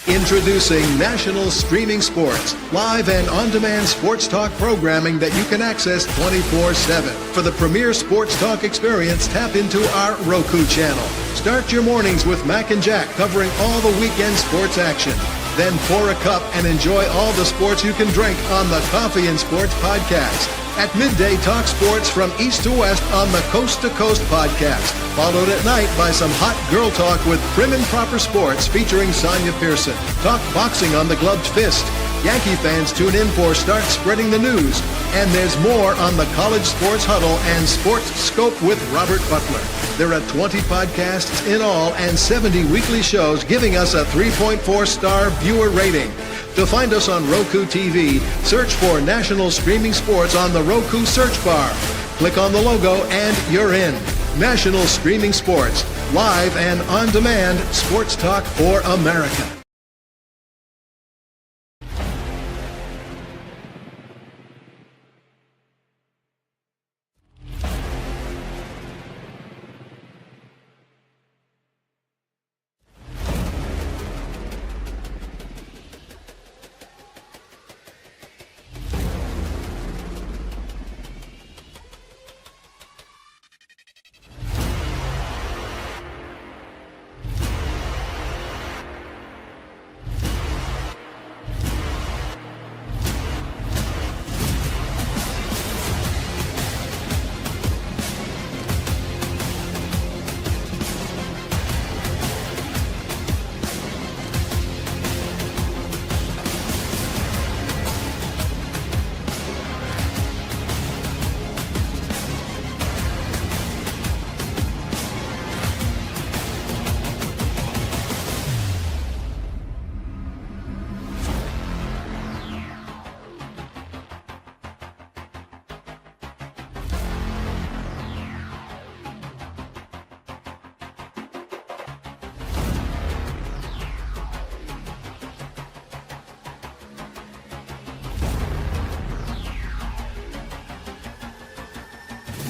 Introducing National Streaming Sports, live and on-demand sports talk programming that you can access 24/7. For the premier sports talk experience, tap into our Roku channel. Start your mornings with Mac and Jack covering all the weekend sports action. Then pour a cup and enjoy all the sports you can drink on the Coffee and Sports podcast. At midday, talk sports from east to west on the Coast to Coast podcast. Followed at night by some hot girl talk with Prim and Proper Sports featuring Sonia Pearson. Talk boxing on the Gloved Fist. Yankee fans tune in for Start Spreading the News. And there's more on the College Sports Huddle and Sports Scope with Robert Butler. There are 20 podcasts in all and 70 weekly shows giving us a 3.4-star viewer rating. To find us on Roku TV, search for National Streaming Sports on the Roku search bar. Click on the logo and you're in. National Streaming Sports, live and on-demand sports talk for America.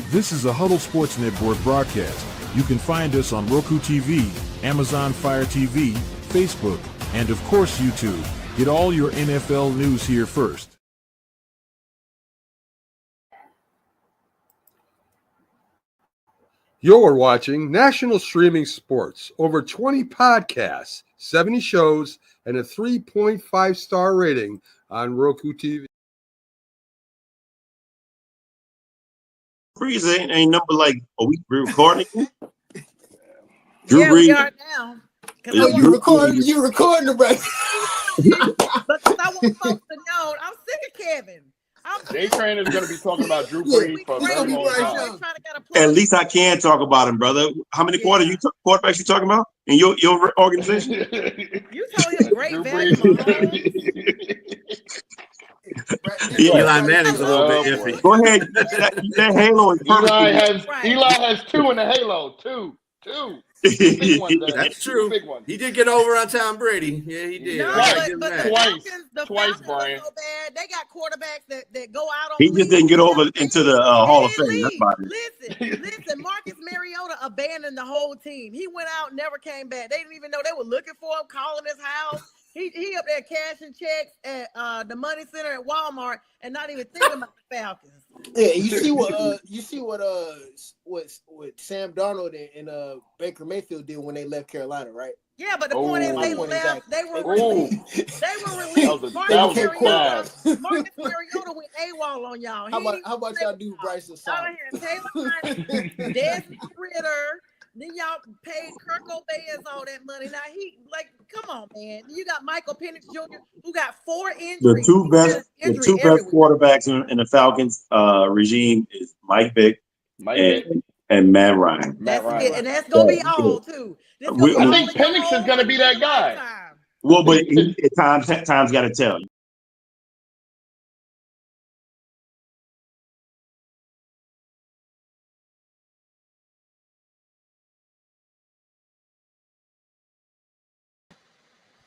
This is a Huddle Sports Network broadcast. You can find us on Roku TV, Amazon Fire TV, Facebook, and of course YouTube. Get all your NFL news here first. You're watching National Streaming Sports. Over 20 podcasts, 70 shows, and a 3.5-star rating on Roku TV. Breeze ain't number like a week recording. Drew Brees. We are now. You recording the record. Because I want folks to know I'm sick of Kevin. Jay Train is going to be talking about Drew Brees for a very long time. At least I can talk about him, brother. How many quarterbacks you talking about in your organization? You told him great value. Eli Manning's a little bit iffy. Go ahead. That halo is perfect. Eli has two in the halo. Two. That's true. He did get over on Tom Brady. Yeah, he did. No, but the Falcons Brian. are so bad. They got quarterbacks that go out on. He just didn't get over into the Hall of Fame. That's about it. Listen. Marcus Mariota abandoned the whole team. He went out, never came back. They didn't even know they were looking for him, calling his house. He up there cashing checks at the money center at Walmart and not even thinking about the Falcons. Yeah, you see what Sam Darnold and Baker Mayfield did when they left Carolina, right? Yeah, but the point is they left. They were released. Marcus Mariota went AWOL on y'all. How about y'all do Bryce and Simon? Taylor Hines, Desmond Ritter. Then y'all paid Kirk Cobain all that money. Now come on, man. You got Michael Penix Jr. who got 4 injuries. The two best quarterbacks in the Falcons regime is Mike Vick and Matt Ryan. And that's gonna be all too. I think Penix is gonna be that guy. Well, but time's got to tell you.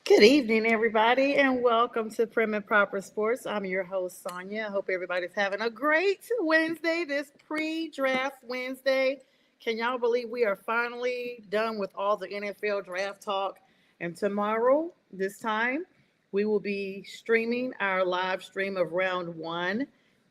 Good evening, everybody, and welcome to Prim and Proper Sports. I'm your host, Sonia. I hope everybody's having a great Wednesday, this pre-draft Wednesday. Can y'all believe we are finally done with all the NFL draft talk? And tomorrow, this time, we will be streaming our live stream of round 1.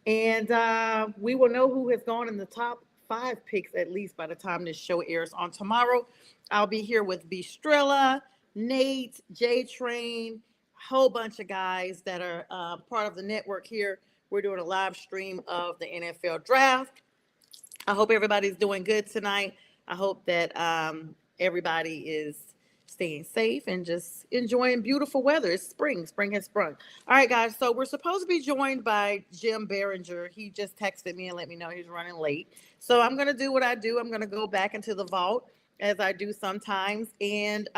And we will know who has gone in the top 5 picks at least by the time this show airs on tomorrow. I'll be here with Bistrella, Nate, J Train, a whole bunch of guys that are part of the network here. We're doing a live stream of the NFL draft. I hope everybody's doing good tonight. I hope that everybody is staying safe and just enjoying beautiful weather. It's spring. Spring has sprung. All right, guys. So we're supposed to be joined by Jim Biringer. He just texted me and let me know he's running late. So I'm going to do what I do. I'm going to go back into the vault as I do sometimes and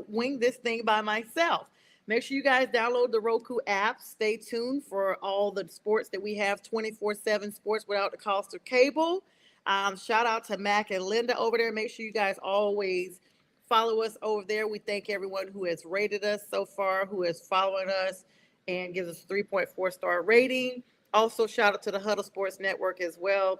wing this thing by myself. Make sure you guys download the Roku app. Stay tuned for all the sports that we have, 24/7 sports without the cost of cable. Shout out to Mac and Linda over there. Make sure you guys always follow us over there. We thank everyone who has rated us so far, who is following us and gives us a 3.4-star rating. Also, shout out to the Huddle Sports Network as well.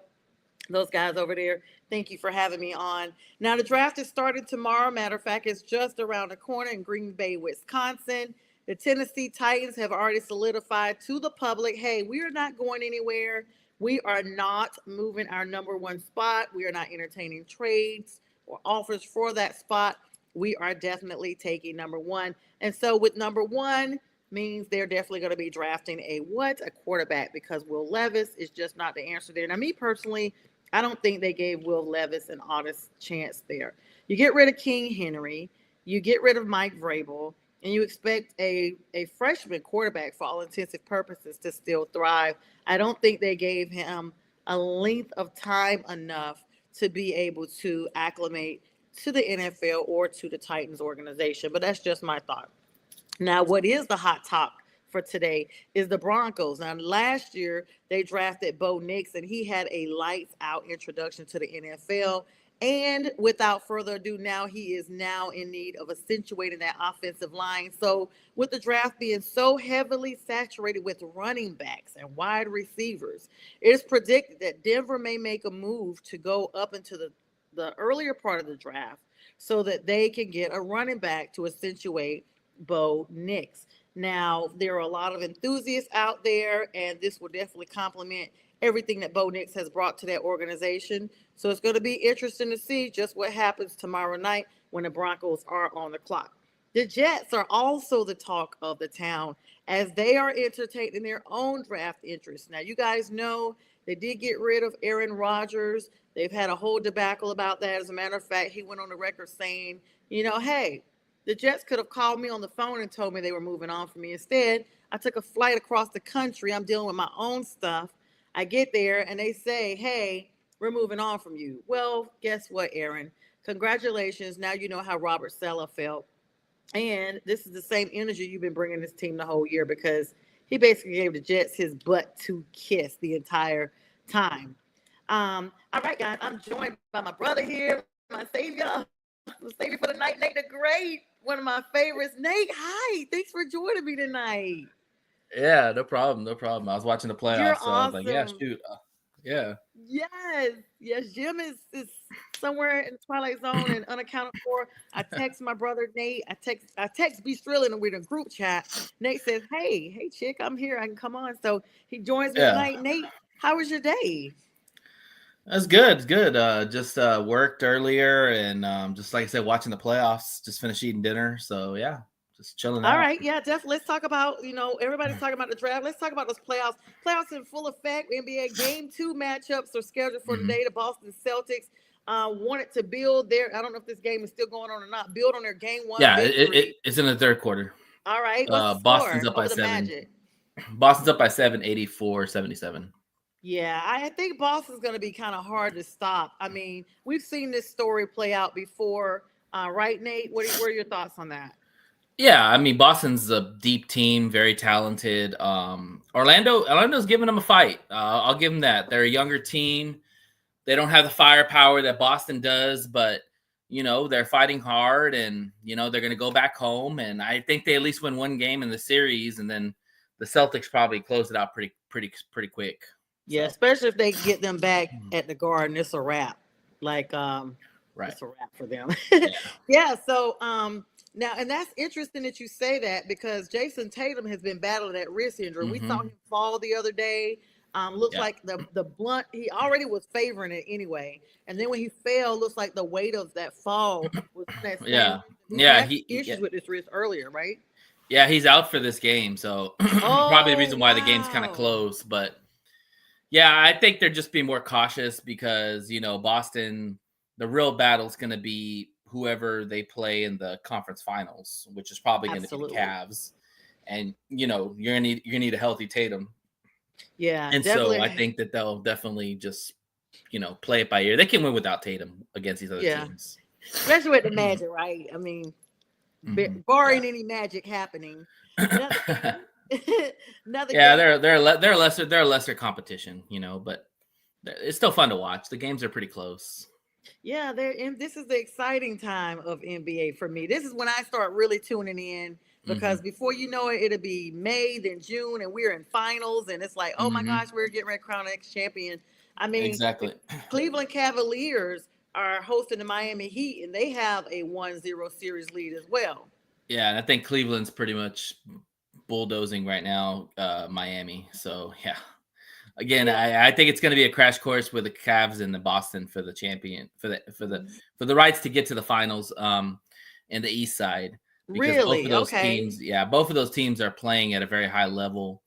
Those guys over there, thank you for having me on. Now, the draft is starting tomorrow. Matter of fact, it's just around the corner in Green Bay, Wisconsin. The Tennessee Titans have already solidified to the public, hey, we are not going anywhere. We are not moving our number 1 spot. We are not entertaining trades or offers for that spot. We are definitely taking number 1. And so with number 1 means they're definitely going to be drafting a quarterback, because Will Levis is just not the answer there. Now, me personally, I don't think they gave Will Levis an honest chance there. You get rid of King Henry, you get rid of Mike Vrabel, and you expect a freshman quarterback, for all intensive purposes, to still thrive. I don't think they gave him a length of time enough to be able to acclimate to the NFL or to the Titans organization. But that's just my thought. Now, what is the hot top for today is the Broncos. Now, last year, they drafted Bo Nix, and he had a lights-out introduction to the NFL. And without further ado, now he is now in need of accentuating that offensive line. So with the draft being so heavily saturated with running backs and wide receivers, it is predicted that Denver may make a move to go up into the earlier part of the draft so that they can get a running back to accentuate Bo Nix. Now, there are a lot of enthusiasts out there, and this will definitely complement everything that Bo Nix has brought to that organization. So it's going to be interesting to see just what happens tomorrow night when the Broncos are on the clock. The Jets are also the talk of the town as they are entertaining their own draft interests. Now, you guys know they did get rid of Aaron Rodgers. They've had a whole debacle about that. As a matter of fact, he went on the record saying, hey, the Jets could have called me on the phone and told me they were moving on from me. Instead, I took a flight across the country. I'm dealing with my own stuff. I get there and they say, hey, we're moving on from you. Well, guess what, Aaron? Congratulations. Now you know how Robert Saleh felt. And this is the same energy you've been bringing this team the whole year, because he basically gave the Jets his butt to kiss the entire time. All right, guys, I'm joined by my brother here, my savior for the night, Nate the Great, one of my favorites. Nate, hi. Thanks for joining me tonight. Yeah, no problem. I was watching the playoffs, You're so awesome. I was like, yeah, shoot. Yeah. Yes. Jim is somewhere in the Twilight Zone and unaccounted for. I text my brother Nate. I text Bistrella, and we're in a group chat. Nate says, hey, chick, I'm here. I can come on. So he joins me tonight. Nate, how was your day? That's good. It's good. Just worked earlier, and just like I said, watching the playoffs. Just finished eating dinner, so yeah, just chilling out. All right, yeah, definitely. Let's talk about, everybody's talking about the draft. Let's talk about those playoffs. Playoffs in full effect. NBA Game 2 matchups are scheduled for today. The Boston Celtics wanted to build their, I don't know if this game is still going on or not, build on their Game 1 victory. It's in the third quarter. All right, what's the Boston's score up by over the 7. Magic? Boston's up by 7, 84-77. Yeah, I think Boston's going to be kind of hard to stop. I mean, we've seen this story play out before, right, Nate? What are your thoughts on that? Yeah, I mean, Boston's a deep team, very talented. Orlando's giving them a fight. I'll give them that. They're a younger team. They don't have the firepower that Boston does, but they're fighting hard, and they're going to go back home. And I think they at least win one game in the series, and then the Celtics probably close it out pretty quick. Yeah, especially if they get them back at the Garden, it's a wrap. Like Right. It's a wrap for them. Yeah. Yeah. So now, and that's interesting that you say that because Jason Tatum has been battling that wrist injury. We saw him fall the other day. Looks like the blunt, he already was favoring it anyway. And then when he fell, looks like the weight of that fall was on that same Yeah. wrist. Yeah. He had issues with his wrist earlier, right? Yeah, he's out for this game. So probably the reason why the game's kind of close. But yeah, I think they're just being more cautious because, Boston, the real battle is going to be whoever they play in the conference finals, which is probably going to be the Cavs. And, you're going to need a healthy Tatum. Yeah. And so I think that they'll definitely just, play it by ear. They can win without Tatum against these other teams. Especially with the Magic, right? I mean, barring any magic happening. Another they're a lesser competition, but it's still fun to watch. The games are pretty close. Yeah, this is the exciting time of NBA for me. This is when I start really tuning in because before you know it, it'll be May, then June, and we're in finals, and it's like, oh my gosh, we're getting ready to crown the next champion. I mean, exactly. Cleveland Cavaliers are hosting the Miami Heat, and they have a 1-0 series lead as well. Yeah, and I think Cleveland's pretty much bulldozing right now, Miami. So yeah, again, I think it's going to be a crash course with the Cavs and the Boston for the champion for the rights to get to the finals in the East side. Because both of those teams, both of those teams are playing at a very high level.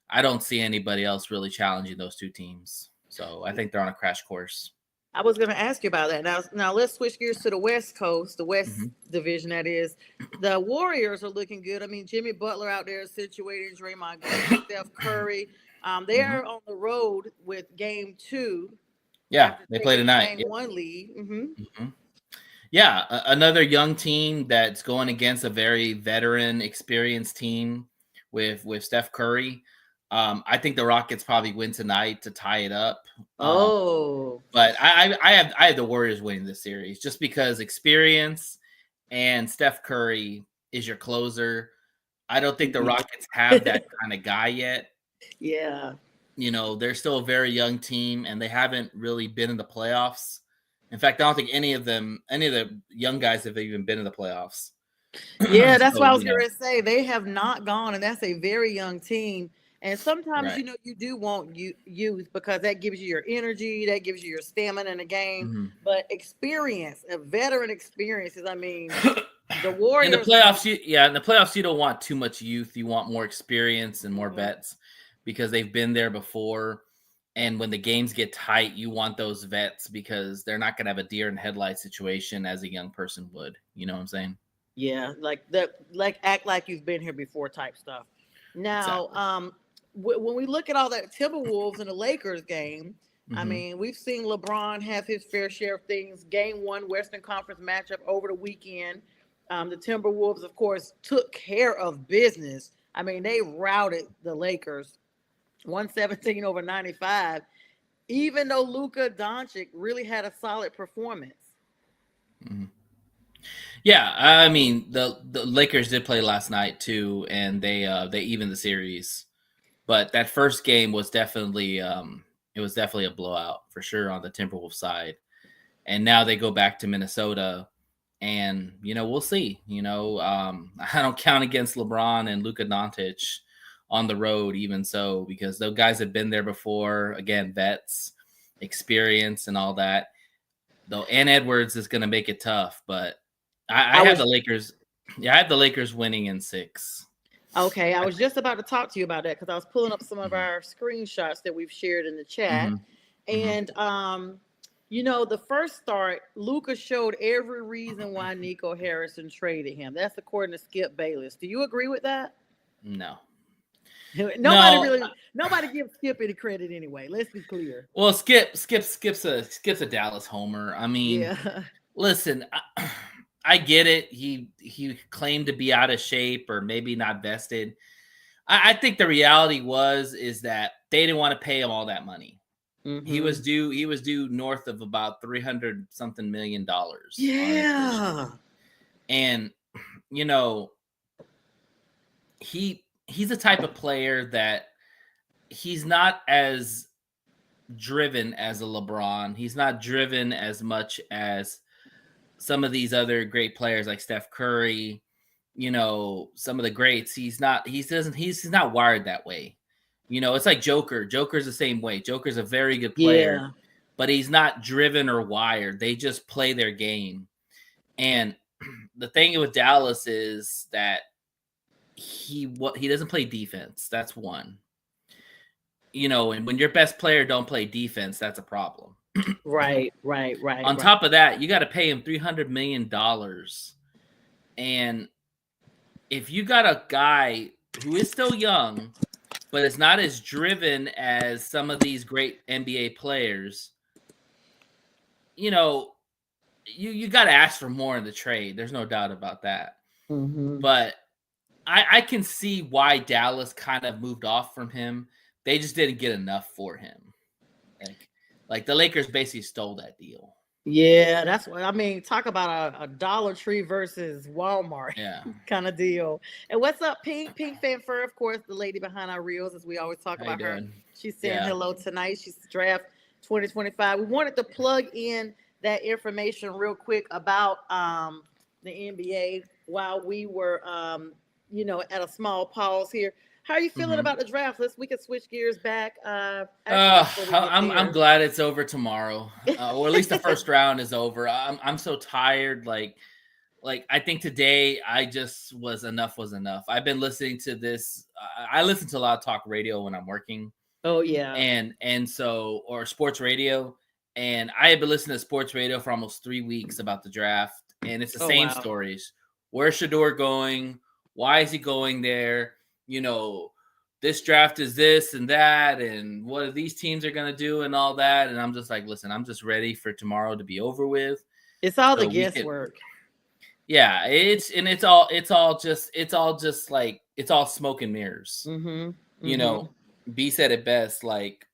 I don't see anybody else really challenging those two teams. So I think they're on a crash course. I was going to ask you about that. Now let's switch gears to the West Coast, the West Division, that is. The Warriors are looking good. I mean, Jimmy Butler out there situated, Draymond Green, Steph Curry. They are on the road with Game 2. Yeah, they play tonight. Game 1 lead. Yeah, another young team that's going against a very veteran, experienced team with Steph Curry. I think the Rockets probably win tonight to tie it up. But I have the Warriors winning this series just because experience and Steph Curry is your closer. I don't think the Rockets have that kind of guy yet. Yeah. They're still a very young team and they haven't really been in the playoffs. In fact, I don't think any of the young guys have even been in the playoffs. Yeah, that's what I was going to say. They have not gone, and that's a very young team. And sometimes, you do want youth because that gives you your energy, that gives you your stamina in the game. But experience, veteran experiences, I mean, the Warriors. In the playoffs, you don't want too much youth. You want more experience and more vets because they've been there before. And when the games get tight, you want those vets because they're not going to have a deer in headlights situation as a young person would. You know what I'm saying? Yeah, like act like you've been here before type stuff. Now, when we look at all that Timberwolves and the Lakers game, I mean, we've seen LeBron have his fair share of things. Game 1 Western Conference matchup over the weekend. The Timberwolves, of course, took care of business. I mean, they routed the Lakers 117-95, even though Luka Doncic really had a solid performance. Yeah, I mean, the Lakers did play last night too, and they evened the series. But that first game was definitely a blowout for sure on the Timberwolves side. And now they go back to Minnesota, and we'll see. I don't count against LeBron and Luka Doncic on the road, even so, because those guys have been there before. Again, vets, experience, and all that. Though Ann Edwards is going to make it tough, but I have the Lakers. Yeah, I have the Lakers winning in 6. Okay, I was just about to talk to you about that because I was pulling up some of our screenshots that we've shared in the chat, and the first start, Luka showed every reason why Nico Harrison traded him. That's according to Skip Bayless. Do you agree with that? No. Nobody gives Skip any credit anyway. Let's be clear. Well, Skip's a Dallas homer. I mean, listen, I get it. He claimed to be out of shape or maybe not vested. I think the reality is that they didn't want to pay him all that money. He was due north of about $300 something million. Yeah. And he's the type of player that he's not as driven as a LeBron. He's not driven as much as some of these other great players like Steph Curry, you know, some of the greats, he's not wired that way. You know, it's like Joker. Joker's the same way. Joker's a very good player, but he's not driven or wired. They just play their game. And the thing with Dallas is that he doesn't play defense. That's one. You know, and when your best player don't play defense, that's a problem. Right. On top of that, you got to pay him $300 million. And if you got a guy who is still young, but is not as driven as some of these great NBA players, you know, you got to ask for more in the trade. There's no doubt about that. Mm-hmm. But I can see why Dallas kind of moved off from him. They just didn't get enough for him. Like the Lakers basically stole that deal. Yeah, that's what I mean. Talk about a Dollar Tree versus Walmart kind of deal. And what's up, Pink? Pink Fanfare, of course, the lady behind our reels, as we always talk about her. She's saying hello tonight. She's draft 2025. We wanted to plug in that information real quick about the NBA while we were, at a small pause here. How are you feeling about the draft? We can switch gears back. I'm glad it's over tomorrow, or at least the first round is over. I'm so tired. Like I think today I just enough was enough. I've been listening to this. I listen to a lot of talk radio when I'm working. Oh yeah, and so or sports radio, and I have been listening to sports radio for almost 3 weeks about the draft, and it's the same stories. Where's Shedeur going? Why is he going there? You know, this draft is this and that, and what these teams are going to do and all that. And I'm just like, listen, I'm just ready for tomorrow to be over with. It's all the guesswork. Yeah, it's all just like, it's all smoke and mirrors. You know, B said it best. Like,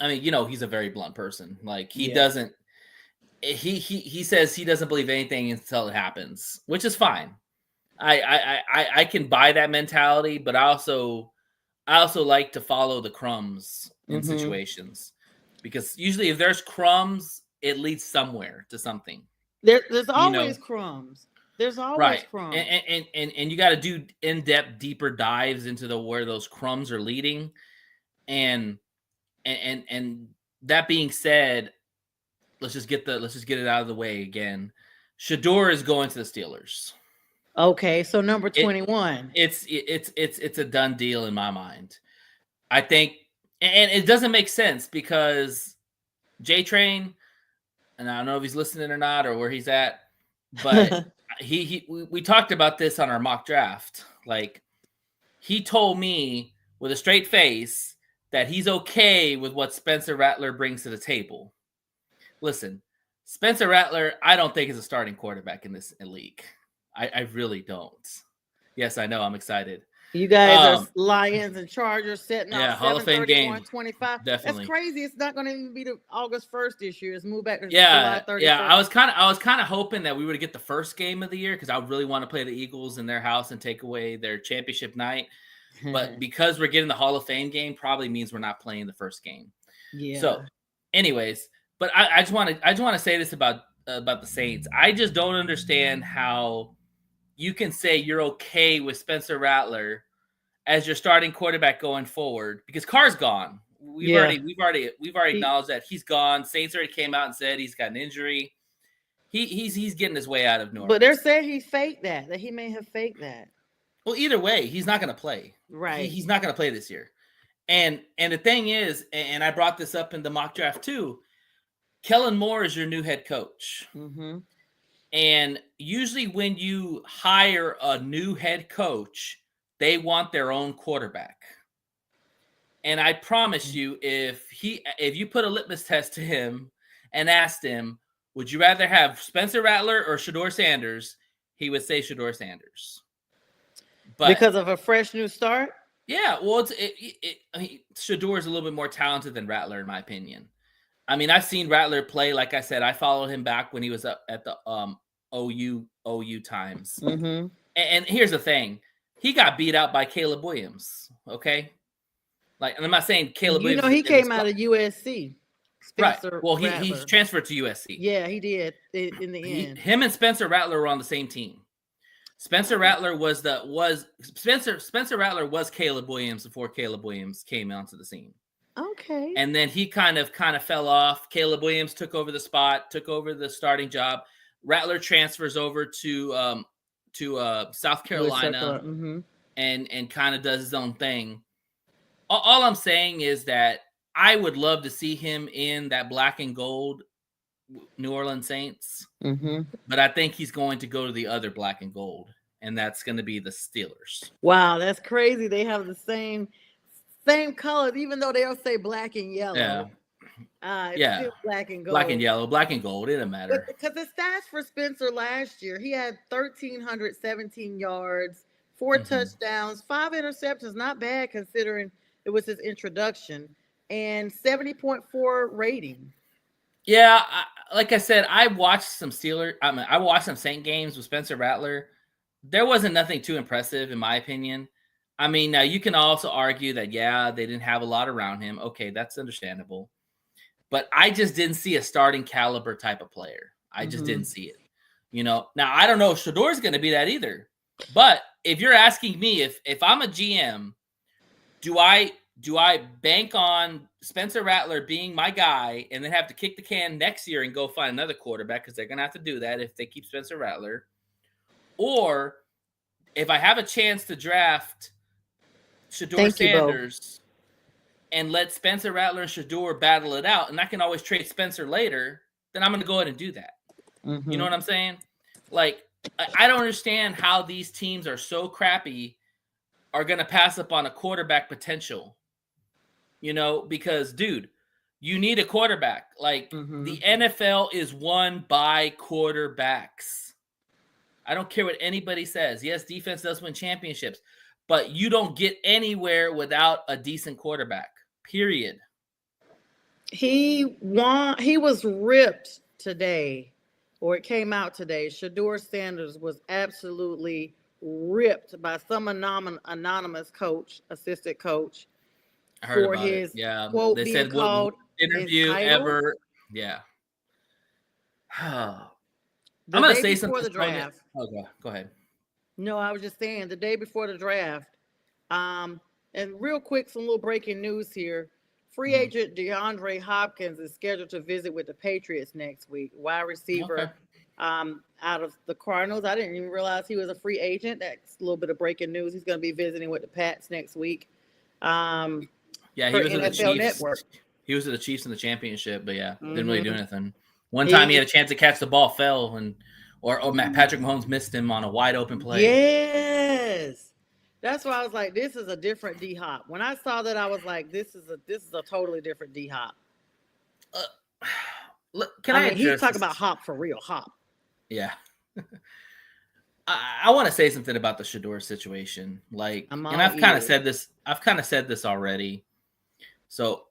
I mean, you know, he's a very blunt person. Like he doesn't, he says he doesn't believe anything until it happens, which is fine. I can buy that mentality, but I also like to follow the crumbs in situations, because usually if there's crumbs, it leads somewhere to something. There's always crumbs. There's always crumbs. And you got to do in-depth, deeper dives into where those crumbs are leading. And that being said, let's just get it out of the way again. Shedeur is going to the Steelers. Okay, so number 21. It's a done deal in my mind. I think, and it doesn't make sense because J-Train, and I don't know if he's listening or not or where he's at, but we talked about this on our mock draft. Like, he told me with a straight face that he's okay with what Spencer Rattler brings to the table. Listen, Spencer Rattler, I don't think is a starting quarterback in this league. I really don't. Yes, I know. I'm excited. You guys are Lions and Chargers setting up Hall of Fame game. 25. Definitely. That's crazy. It's not going to even be the August 1st this year. It's moved back to July 31st. Yeah. I was kind of hoping that we would get the first game of the year, because I really want to play the Eagles in their house and take away their championship night. But because we're getting the Hall of Fame game, probably means we're not playing the first game. Yeah. So, anyways, but I just want to say this about the Saints. I just don't understand how you can say you're okay with Spencer Rattler as your starting quarterback going forward, because Carr's gone. We've already acknowledged that he's gone. Saints already came out and said he's got an injury. He's getting his way out of New Orleans. But they're saying he faked that he may have faked that. Well, either way, he's not going to play. Right. He's not going to play this year. And the thing is, and I brought this up in the mock draft too, Kellen Moore is your new head coach. Mm-hmm. And usually when you hire a new head coach, they want their own quarterback. And I promise you, if you put a litmus test to him and asked him, would you rather have Spencer Rattler or Shedeur Sanders, he would say Shedeur Sanders. But because of a fresh new start? Yeah, well, Shedeur is a little bit more talented than Rattler, in my opinion. I mean, I've seen Rattler play. Like I said, I followed him back when he was up at the OU times. Mm-hmm. And here's the thing. He got beat out by Caleb Williams, okay? Like, and I'm not saying Caleb Williams. He came out of USC. Spencer right. Well, he's Rattler. transferred to USC. Yeah, he did in the end. Him and Spencer Rattler were on the same team. Spencer Rattler was Spencer Rattler was Caleb Williams before Caleb Williams came onto the scene. Okay. And then he kind of fell off. Caleb Williams took over the spot, took over the starting job. Rattler transfers over to South Carolina and kind of does his own thing. All I'm saying is that I would love to see him in that black and gold New Orleans Saints, but I think he's going to go to the other black and gold, and that's going to be the Steelers. Wow, that's crazy. They have the same colors, even though they'll say black and yellow. It's still black and gold. Black and yellow, black and gold. It doesn't matter. Because the stats for Spencer last year, he had 1,317 yards, 4 touchdowns, 5 interceptions. Not bad considering it was his introduction, and 70.4 rating. Yeah, like I said, I watched some I watched some Saint games with Spencer Rattler. There wasn't nothing too impressive, in my opinion. I mean, now you can also argue that, they didn't have a lot around him. Okay, that's understandable. But I just didn't see a starting caliber type of player. I just didn't see it. Now I don't know if Shador's going to be that either. But if you're asking me, if I'm a GM, do I bank on Spencer Rattler being my guy and then have to kick the can next year and go find another quarterback because they're going to have to do that if they keep Spencer Rattler? Or if I have a chance to draft Shador Sanders and let Spencer Rattler and Shador battle it out, and I can always trade Spencer later, then I'm going to go ahead and do that. You know what I'm saying? Like, I don't understand how these teams are so crappy are going to pass up on a quarterback potential. Because, dude, you need a quarterback. Like, the NFL is won by quarterbacks. I don't care what anybody says. Yes, defense does win championships, but you don't get anywhere without a decent quarterback, period. He was ripped today, or it came out today. Shador Sanders was absolutely ripped by some anonymous coach, assistant coach. I heard for about his it. Yeah, quote they being said called interview entitled. ever. Yeah. The I'm going to day say before something. the draft. Okay, go ahead. No, I was just saying the day before the draft. And real quick, some little breaking news here. Free agent DeAndre Hopkins is scheduled to visit with the Patriots next week. Wide receiver out of the Cardinals. I didn't even realize he was a free agent. That's a little bit of breaking news. He's going to be visiting with the Pats next week. He was NFL at the Chiefs. Network. He was at the Chiefs in the championship, but didn't really do anything. One time he had a chance to catch the ball, fell, or Patrick Mahomes missed him on a wide open play. Yes, that's why I was like, this is a different D Hop. When I saw that, I was like, this is a totally different D Hop. He's talking about Hop for real, Hop. Yeah. I want to say something about the Shador situation. I've kind of said this. I've kind of said this already. So,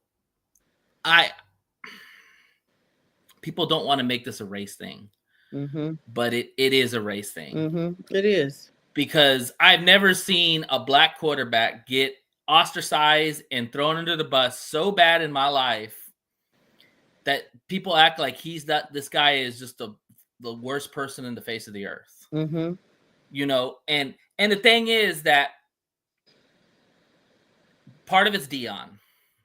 people don't want to make this a race thing, but it is a race thing. It is, because I've never seen a black quarterback get ostracized and thrown under the bus so bad in my life that people act like this guy is just the worst person in the face of the earth. And the thing is that part of it's Dion.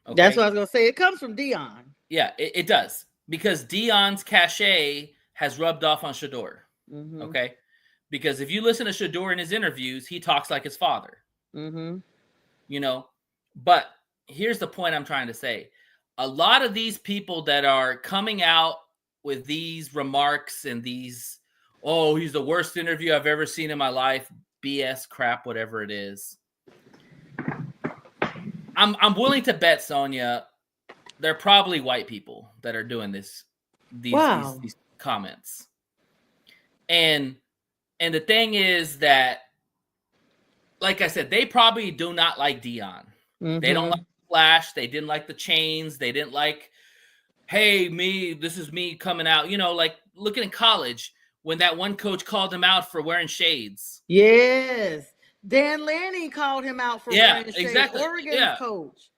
Okay? That's what I was going to say. It comes from Dion. Yeah, it does. Because Dion's cachet has rubbed off on Shador. Okay? Because if you listen to Shador in his interviews, he talks like his father. But here's the point I'm trying to say. A lot of these people that are coming out with these remarks and these, he's the worst interview I've ever seen in my life, BS crap, whatever it is. I'm willing to bet, Sonia, they're probably white people that are doing these comments. And the thing is that, like I said, they probably do not like Dion. They don't like the flash. They didn't like the chains. They didn't like, hey, this is me coming out. Like looking in college when that one coach called him out for wearing shades. Yes. Dan Lanning called him out for wearing shades. Exactly. Oregon's coach.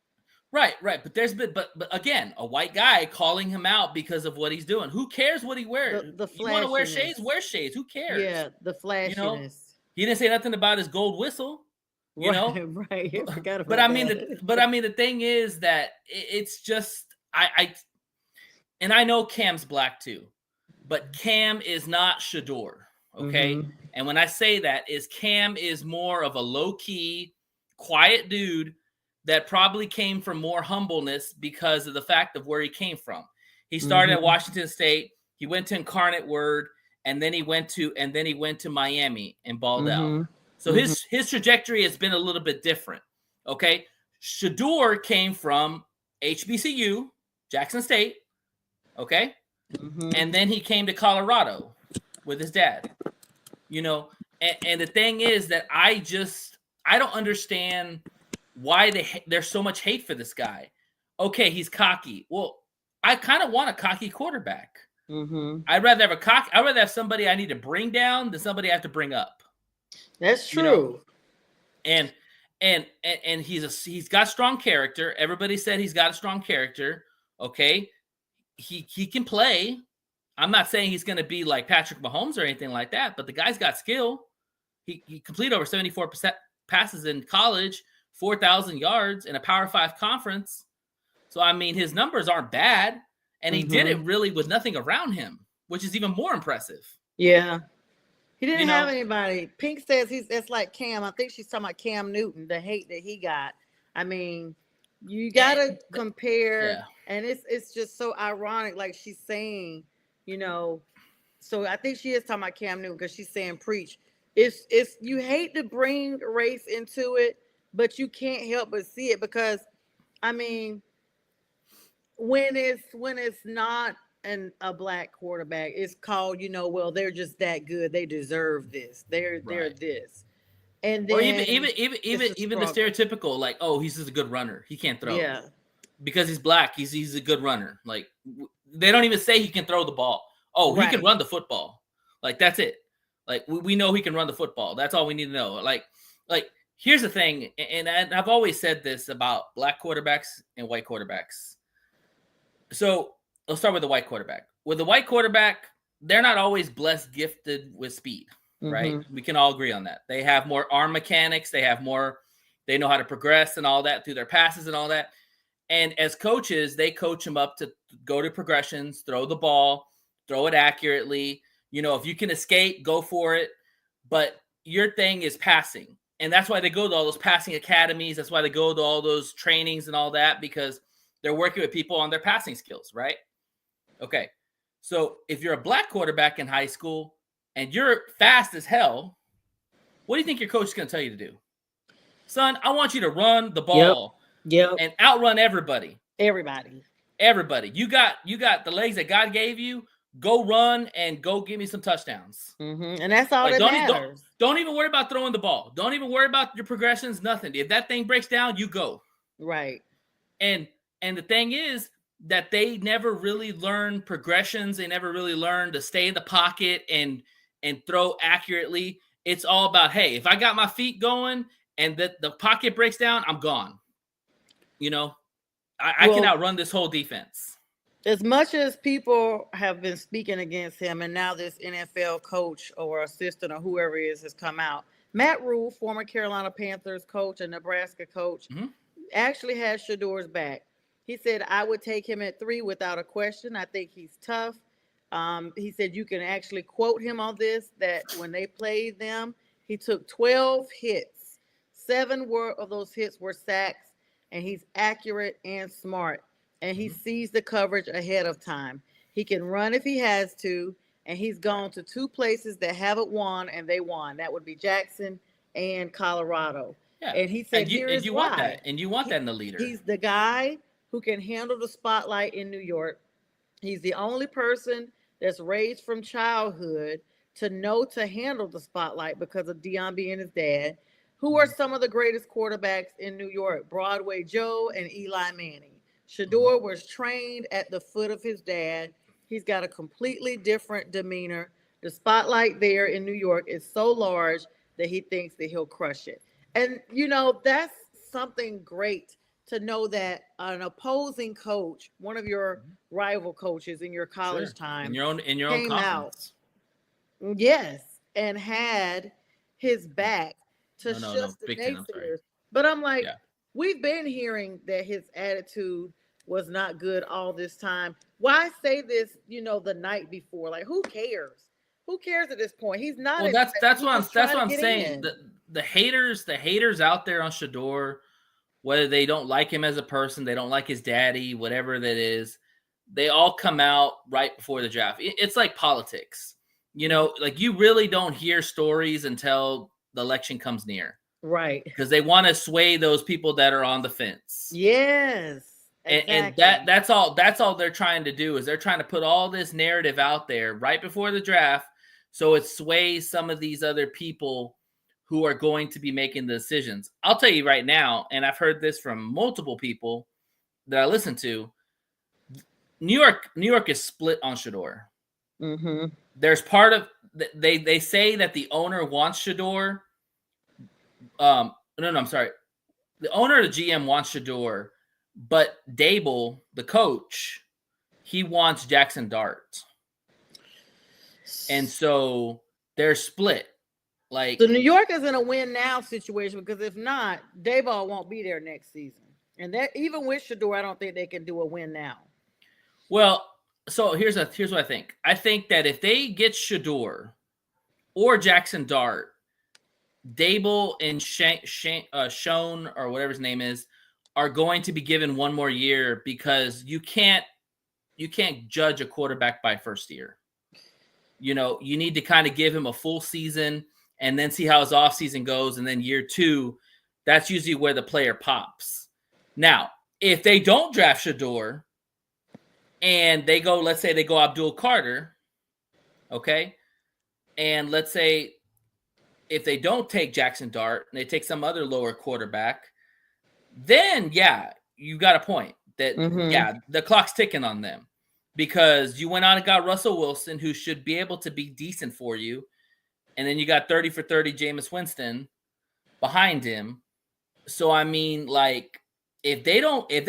Right. But there's been, but again, a white guy calling him out because of what he's doing. Who cares what he wears? The you want to wear flashiness. shades? Wear shades. Who cares? Yeah, the flashiness. You know, he didn't say nothing about his gold whistle. You know, right? I forgot about but I mean, that. the thing is that it's just and I know Cam's black too, but Cam is not Shador. Okay, and when I say that, is Cam is more of a low key, quiet dude that probably came from more humbleness because of the fact of where he came from. He started at Washington State. He went to Incarnate Word, and then he went to Miami and balled out. So his trajectory has been a little bit different. Okay, Shador came from HBCU, Jackson State. Okay, and then he came to Colorado with his dad. You know, and the thing is that I don't understand why there's so much hate for this guy. Okay, he's cocky. Well, I kind of want a cocky quarterback. I'd rather have somebody I need to bring down than somebody I have to bring up. That's true. You know? And he's got strong character. Everybody said he's got a strong character. Okay, he can play. I'm not saying he's going to be like Patrick Mahomes or anything like that, but the guy's got skill. He completed over 74% passes in college. 4,000 yards in a Power 5 conference. So, I mean, his numbers aren't bad. And he did it really with nothing around him, which is even more impressive. Yeah. He didn't have anybody. Pink says it's like Cam. I think she's talking about Cam Newton, the hate that he got. I mean, you got to compare. Yeah. And it's just so ironic, like she's saying, you know. So, I think she is talking about Cam Newton because she's saying preach. It's you hate to bring race into it, but you can't help but see it because, I mean, when it's not a black quarterback, it's called, you know, well, they're just that good. They deserve this. They're this. And then or even the stereotypical, like, oh, he's just a good runner. He can't throw. Yeah. Because he's black, he's a good runner. Like, they don't even say he can throw the ball. Oh, he can run the football. Like, that's it. Like, we know he can run the football. That's all we need to know. Like here's the thing, and I've always said this about black quarterbacks and white quarterbacks. So let's start with the white quarterback. With the white quarterback, they're not always blessed, gifted with speed, right? We can all agree on that. They have more arm mechanics. They know how to progress and all that through their passes and all that. And as coaches, they coach them up to go to progressions, throw the ball, throw it accurately. You know, if you can escape, go for it. But your thing is passing. And that's why they go to all those passing academies. That's why they go to all those trainings and all that, because they're working with people on their passing skills, right? Okay. So if you're a black quarterback in high school and you're fast as hell, what do you think your coach is going to tell you to do? Son, I want you to run the ball and outrun everybody. Everybody. You got the legs that God gave you. Go run and go give me some touchdowns. And that's all that matters. Don't even worry about throwing the ball. Don't even worry about your progressions, nothing. If that thing breaks down, you go. Right. And the thing is that they never really learn progressions. They never really learn to stay in the pocket and throw accurately. It's all about, hey, if I got my feet going and the pocket breaks down, I'm gone. You know, I can outrun this whole defense. As much as people have been speaking against him, and now this NFL coach or assistant or whoever it is has come out, Matt Rule, former Carolina Panthers coach and Nebraska coach, actually has Shador's back. He said, I would take him at 3 without a question. I think he's tough. He said you can actually quote him on this, that when they played them, he took 12 hits. 7 of those hits were sacks, and he's accurate and smart. And he sees the coverage ahead of time. He can run if he has to, and he's gone to 2 places that haven't won, and they won. That would be Jackson and Colorado. Yeah. And he said, here's why. Want that. And you want that in the leader. He's the guy who can handle the spotlight in New York. He's the only person that's raised from childhood to know to handle the spotlight because of Deion being his dad. Who are some of the greatest quarterbacks in New York? Broadway Joe and Eli Manning. Shador was trained at the foot of his dad. He's got a completely different demeanor. The spotlight there in New York is so large that he thinks that he'll crush it. And, you know, that's something great to know that an opposing coach, one of your rival coaches in your college time, in your own came conference. out, yes, and had his back to shut the Big Ten, naysayers. But I'm like, Yeah. we've been hearing that his attitude was not good all this time. Why say this, the night before? Like, who cares? Who cares at this point? He's not. Well, that's what I'm saying. The haters out there on Shedeur, whether they don't like him as a person, they don't like his daddy, whatever that is, they all come out right before the draft. It's like politics. Like you really don't hear stories until the election comes near. Right. Because they want to sway those people that are on the fence. Yes. Exactly. And that's all they're trying to do is they're trying to put all this narrative out there right before the draft so it sways some of these other people who are going to be making the decisions. I'll tell you right now, and I've heard this from multiple people that I listen to, New York is split on Shedeur. Mm-hmm. There's part of they say that the owner wants Shedeur. No, I'm sorry. The owner of the GM wants Shedeur, but Dable, the coach, he wants Jackson Dart. And so they're split. Like, so New York is in a win now situation because if not, Dayball won't be there next season. And that even with Shedeur, I don't think they can do a win now. Well, so here's what I think. I think that if they get Shedeur or Jackson Dart, Dable and Schoen or whatever his name is are going to be given one more year because you can't judge a quarterback by first year. You need to kind of give him a full season and then see how his offseason goes. And then year 2, that's usually where the player pops. Now, if they don't draft Shedeur and let's say they go Abdul Carter, okay? And let's say if they don't take Jackson Dart and they take some other lower quarterback, then, yeah, you got a point that, the clock's ticking on them because you went out and got Russell Wilson, who should be able to be decent for you. And then you got 30 for 30 Jameis Winston behind him. So, I mean, like, if they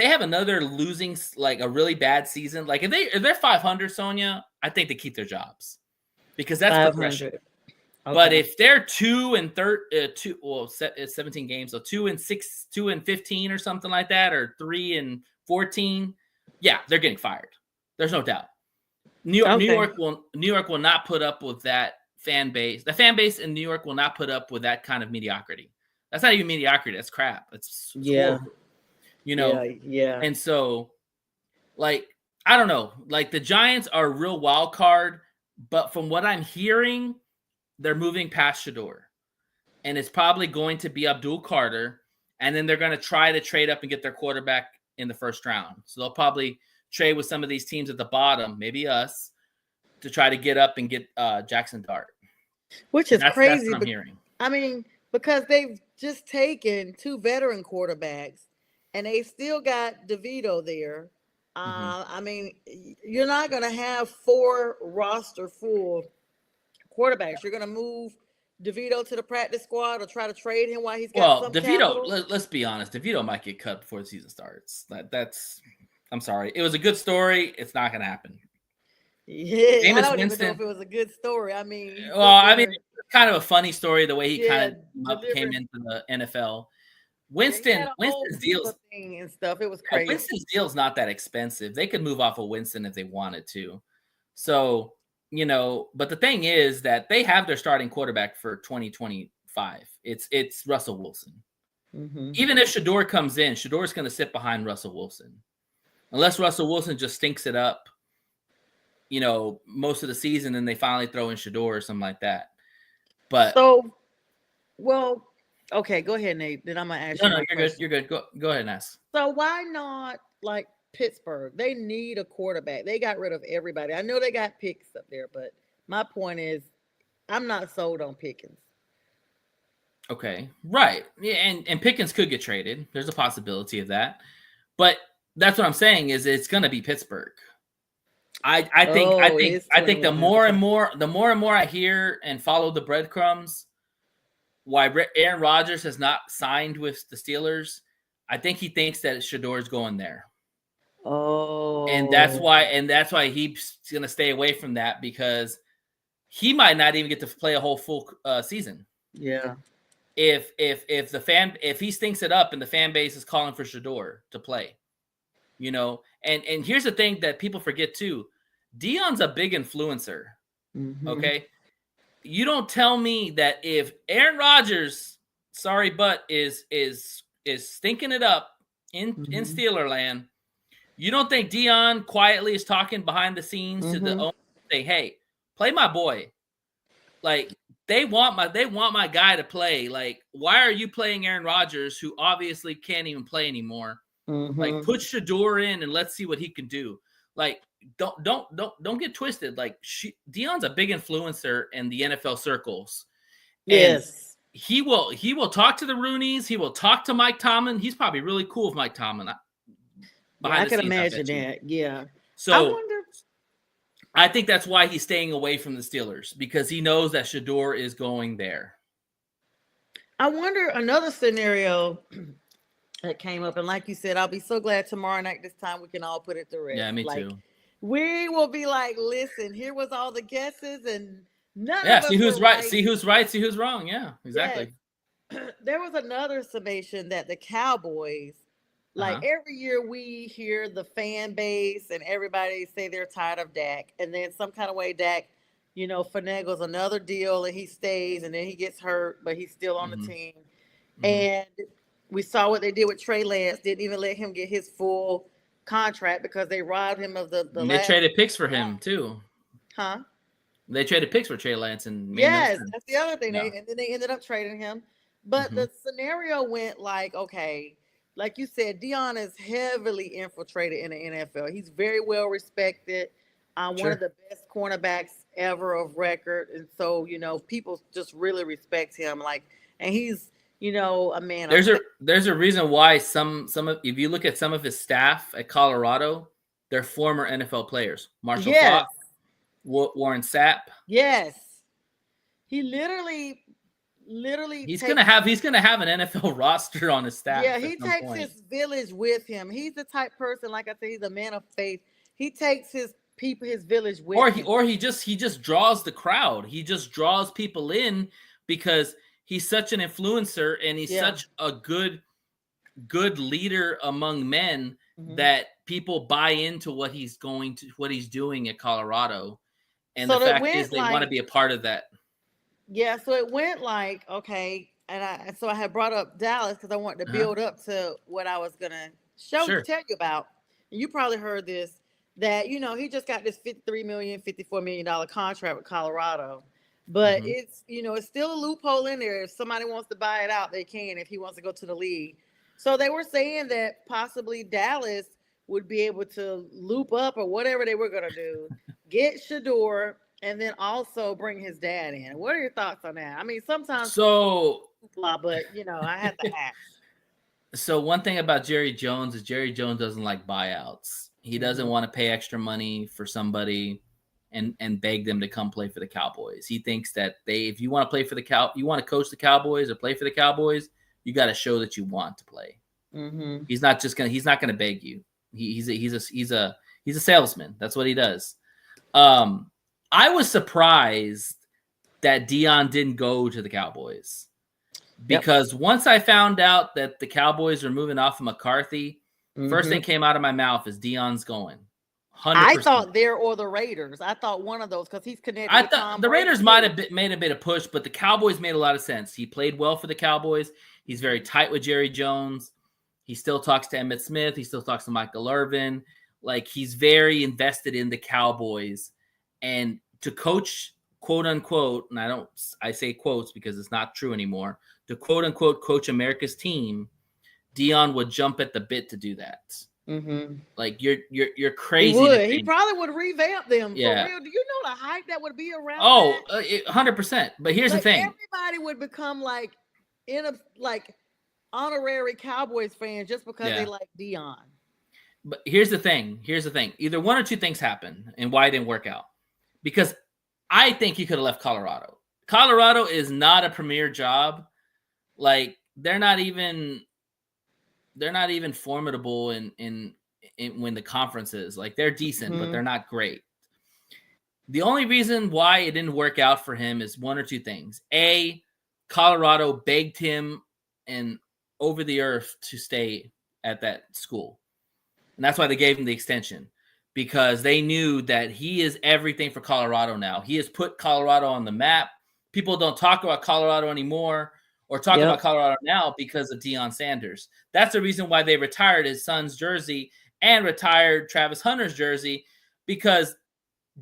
have another losing, like a really bad season, like if they're 500, Sonia, I think they keep their jobs because that's progression. Okay. But if they're 17 games, so 2-6, 2-15 or something like that, or 3-14, yeah, they're getting fired. There's no doubt. New York will not put up with that fan base. The fan base in New York will not put up with that kind of mediocrity. That's not even mediocrity. That's crap. It's horrible. Yeah. And so, like, I don't know. Like, the Giants are a real wild card, but from what I'm hearing, they're moving past Shedeur. And it's probably going to be Abdul Carter, and then they're going to try to trade up and get their quarterback in the first round. So they'll probably trade with some of these teams at the bottom, maybe us, to try to get up and get Jackson Dart. Which is crazy. That's what I'm hearing. I mean, because they've just taken 2 veteran quarterbacks, and they still got DeVito there. I mean, you're not going to have 4 roster full quarterbacks. You're going to move DeVito to the practice squad or try to trade him while he's got some capital. Let's be honest. DeVito might get cut before the season starts. I'm sorry. It was a good story. It's not going to happen. Yeah, Jameis I don't Winston, even know if it was a good story. I mean, it's kind of a funny story the way he came into the NFL. Winston's deals and stuff. It was crazy. Winston's deal's not that expensive. They could move off of Winston if they wanted to. So, but the thing is that they have their starting quarterback for 2025. It's Russell Wilson. Mm-hmm. Even if Shedeur comes in, Shedeur's going to sit behind Russell Wilson. Unless Russell Wilson just stinks it up, most of the season, and they finally throw in Shedeur or something like that. But okay, go ahead, Nate. Then I'm gonna ask you. No, you're good. Go ahead and ask. So why not like Pittsburgh? They need a quarterback. They got rid of everybody. I know they got picks up there, but my point is, I'm not sold on Pickens. Okay, right. Yeah, and Pickens could get traded. There's a possibility of that, but that's what I'm saying is it's going to be Pittsburgh. I think the more and more I hear and follow the breadcrumbs, why Aaron Rodgers has not signed with the Steelers, I think he thinks that Shador's going there. Oh. And that's why he's going to stay away from that, because he might not even get to play a whole full season. Yeah. If he stinks it up and the fan base is calling for Shador to play, and here's the thing that people forget too. Deion's a big influencer. Mm-hmm. Okay. You don't tell me that if Aaron Rodgers, sorry, but is stinking it up in Steeler land, you don't think Deion quietly is talking behind the scenes to the owner, say, "Hey, play my boy." Like, they want my guy to play. Like, why are you playing Aaron Rodgers, who obviously can't even play anymore? Like, put Shador in and let's see what he can do. Like, don't get twisted. Like, Deion's a big influencer in the NFL circles. Yes. And he will talk to the Rooneys. He will talk to Mike Tomlin. He's probably really cool with Mike Tomlin. I can imagine that. Yeah. So I think that's why he's staying away from the Steelers, because he knows that Shador is going there. I wonder another scenario that came up, and like you said, I'll be so glad tomorrow night this time we can all put it to rest. Yeah, me too. We will be like, listen, here was all the guesses, and none of us see who's right, right. See who's right, see who's wrong. Yeah, exactly. Yes. There was another summation that the Cowboys, every year we hear the fan base and everybody say they're tired of Dak, and then some kind of way Dak, finagles another deal and he stays, and then he gets hurt, but he's still on the team. And we saw what they did with Trey Lance. Didn't even let him get his full contract because they robbed him of the they traded picks for him too. Huh? They traded picks for Trey Lance, and yes, that's the other thing. And then they ended up trading him. But the scenario went like, okay, like you said, Deion is heavily infiltrated in the NFL. He's very well respected. One of the best cornerbacks ever of record. And so, people just really respect him. And he's, a man. There's a reason why if you look at some of his staff at Colorado, they're former NFL players. Marshall Faulk, Warren Sapp. Yes. He literally he's gonna have an NFL roster on his staff. Yeah, he takes his village with him. He's the type person, like I said, he's a man of faith. He takes his people, his village with him. Or he just draws the crowd. He just draws people in because he's such an influencer and he's such a good leader among men that people buy into what he's doing at Colorado. And the fact is they want to be a part of that. Yeah, so it went okay, and so I had brought up Dallas because I wanted to build up to what I was gonna tell you about. And you probably heard this, that he just got this $54 million contract with Colorado, but it's it's still a loophole in there. If somebody wants to buy it out, they can. If he wants to go to the league, so they were saying that possibly Dallas would be able to loop up or whatever they were gonna do, get Shador. And then also bring his dad in. What are your thoughts on that? I mean, sometimes but I have to ask. So one thing about Jerry Jones is Jerry Jones doesn't like buyouts. He doesn't want to pay extra money for somebody and beg them to come play for the Cowboys. He thinks that if you want to play for you want to coach the Cowboys or play for the Cowboys, you got to show that you want to play. He's not gonna beg you. He's a salesman. That's what he does. I was surprised that Deion didn't go to the Cowboys because once I found out that the Cowboys are moving off of McCarthy, first thing came out of my mouth is Deion's going. 100%. I thought or the Raiders. I thought one of those because he's connected. I thought the Raiders might have made a bit of push, but the Cowboys made a lot of sense. He played well for the Cowboys. He's very tight with Jerry Jones. He still talks to Emmitt Smith. He still talks to Michael Irvin. He's very invested in the Cowboys. And to coach, quote unquote, and I say quotes because it's not true anymore, to quote unquote coach America's team, Deion would jump at the bit to do that. You're crazy. He would. He probably would revamp them. Yeah. For real. Do you know the hype that would be around? 100%. But here's the thing: everybody would become honorary Cowboys fans just because they like Deion. But here's the thing. Either one or two things happen, and why it didn't work out. Because I think he could have left Colorado. Colorado is not a premier job. They're not even even formidable in when the conference is. Like, they're decent, but they're not great. The only reason why it didn't work out for him is one or two things. A, Colorado begged him and over the earth to stay at that school. And that's why they gave him the extension, because they knew that he is everything for Colorado now. He has put Colorado on the map. People don't talk about Colorado anymore or talk about Colorado now because of Deion Sanders. That's the reason why they retired his son's jersey and retired Travis Hunter's jersey, because